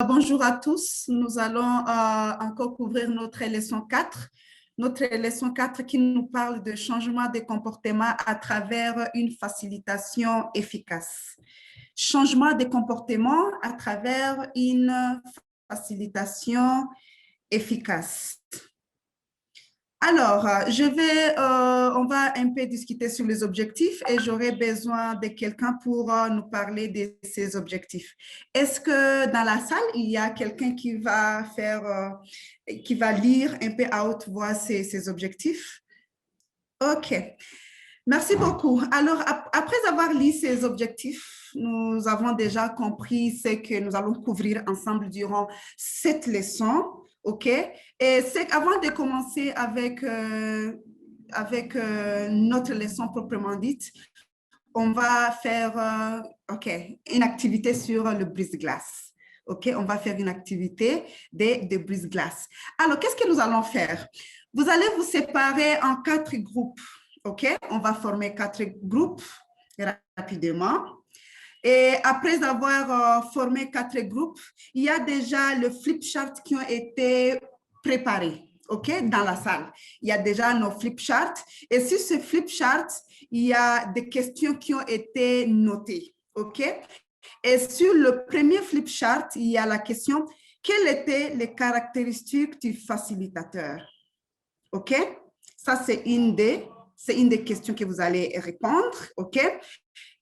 Bonjour à tous, nous allons encore couvrir notre leçon 4. Notre leçon 4 qui nous parle de changement de comportement à travers une facilitation efficace. Changement de comportement à travers une facilitation efficace. Alors, on va un peu discuter sur les objectifs et j'aurai besoin de quelqu'un pour nous parler de ces objectifs. Est-ce que dans la salle, il y a quelqu'un qui va lire un peu à haute voix ces objectifs? OK. Merci beaucoup. Alors, après avoir lu ces objectifs, nous avons déjà compris ce que nous allons couvrir ensemble durant cette leçon. OK? Et avant de commencer avec notre leçon proprement dite, on va faire une activité sur le brise-glace. OK? On va faire une activité de brise-glace. Alors, qu'est-ce que nous allons faire? Vous allez vous séparer en 4 groupes. OK? On va former 4 groupes rapidement. Et après avoir formé 4 groupes, il y a déjà le flip chart qui ont été préparés, OK, dans la salle. Il y a déjà nos flip charts. Et sur ce flip chart, il y a des questions qui ont été notées, OK? Et sur le premier flip chart, il y a la question, quelles étaient les caractéristiques du facilitateur? OK? Ça, c'est une des questions que vous allez répondre, OK?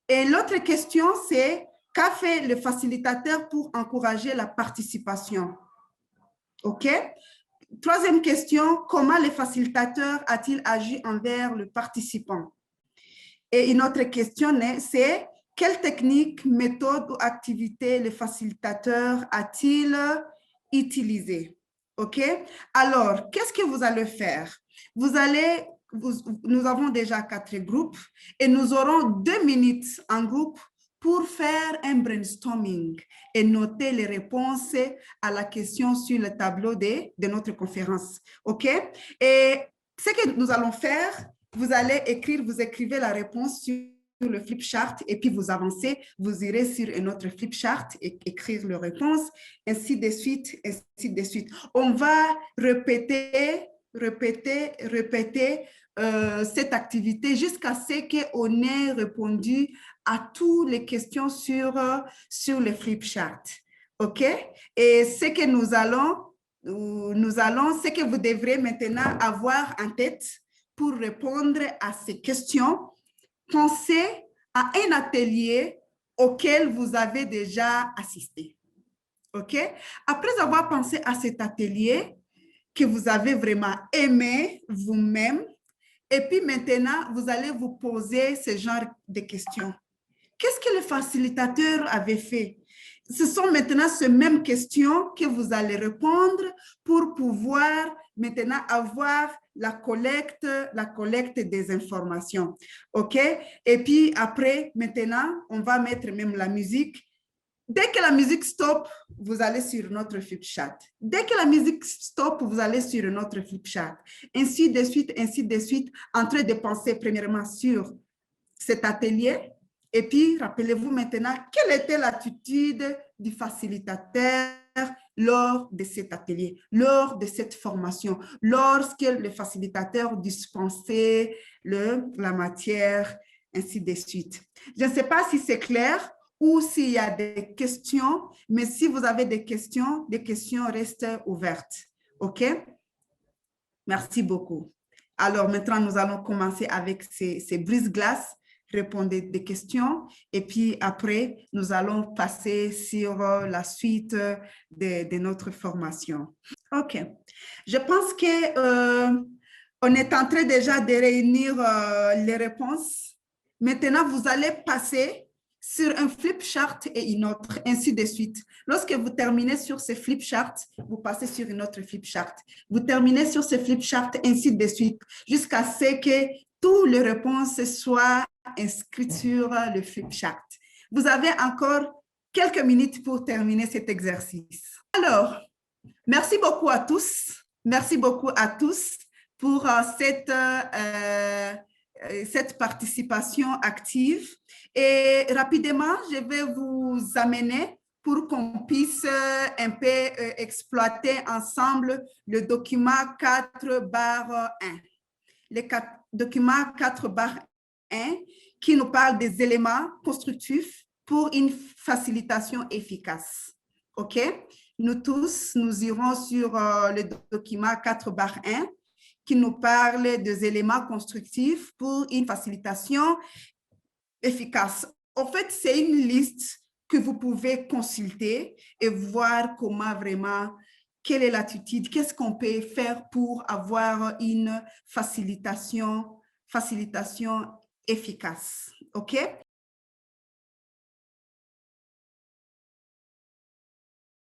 Et l'autre question, c'est qu'a fait le facilitateur pour encourager la participation? OK? Troisième question, comment le facilitateur a-t-il agi envers le participant? Et une autre question, c'est quelle technique, méthode ou activité le facilitateur a-t-il utilisé? OK? Alors, qu'est-ce que vous allez faire? Nous avons déjà 4 groupes et nous aurons 2 minutes en groupe pour faire un brainstorming et noter les réponses à la question sur le tableau de notre conférence. OK? Et ce que nous allons faire, vous écrivez la réponse sur le flip chart et puis vous avancez, vous irez sur un autre flip chart et écrire la réponse, ainsi de suite, ainsi de suite. On va répéter cette activité jusqu'à ce qu'on ait répondu à toutes les questions sur le flip chart. OK? Et ce que ce que vous devrez maintenant avoir en tête pour répondre à ces questions, pensez à un atelier auquel vous avez déjà assisté. OK? Après avoir pensé à cet atelier que vous avez vraiment aimé vous-même, et puis maintenant, vous allez vous poser ce genre de questions. Qu'est-ce que le facilitateur avait fait? Ce sont maintenant ces mêmes questions que vous allez répondre pour pouvoir maintenant avoir la collecte des informations. OK? Et puis après, maintenant, on va mettre même la musique. Dès que la musique stop, vous allez sur notre flip chart. Dès que la musique stop, vous allez sur notre flip chart. Ainsi de suite, en train de penser premièrement sur cet atelier. Et puis, rappelez-vous maintenant, quelle était l'attitude du facilitateur lors de cet atelier, lors de cette formation, lorsque le facilitateur dispensait la matière, ainsi de suite. Je ne sais pas si c'est clair ou s'il y a des questions, mais si vous avez des questions restent ouvertes. OK? Merci beaucoup. Alors, maintenant, nous allons commencer avec ces brise-glaces. Répondez des questions et puis après, nous allons passer sur la suite de notre formation. OK. Je pense que on est en train déjà de réunir les réponses. Maintenant, vous allez passer sur un flip chart et une autre, ainsi de suite. Lorsque vous terminez sur ce flip chart, vous passez sur une autre flip chart. Vous terminez sur ce flip chart, ainsi de suite, jusqu'à ce que toutes les réponses soient inscrites sur le flip chart. Vous avez encore quelques minutes pour terminer cet exercice. Alors, merci beaucoup à tous. Merci beaucoup à tous pour cette participation active. Et rapidement, je vais vous amener pour qu'on puisse un peu exploiter ensemble le document 4/1. Le document 4/1 qui nous parle des éléments constructifs pour une facilitation efficace. OK? Nous tous, nous irons sur le document 4/1 qui nous parle des éléments constructifs pour une facilitation efficace. En fait, c'est une liste que vous pouvez consulter et voir comment vraiment, quelle est l'attitude, qu'est-ce qu'on peut faire pour avoir une facilitation efficace. OK?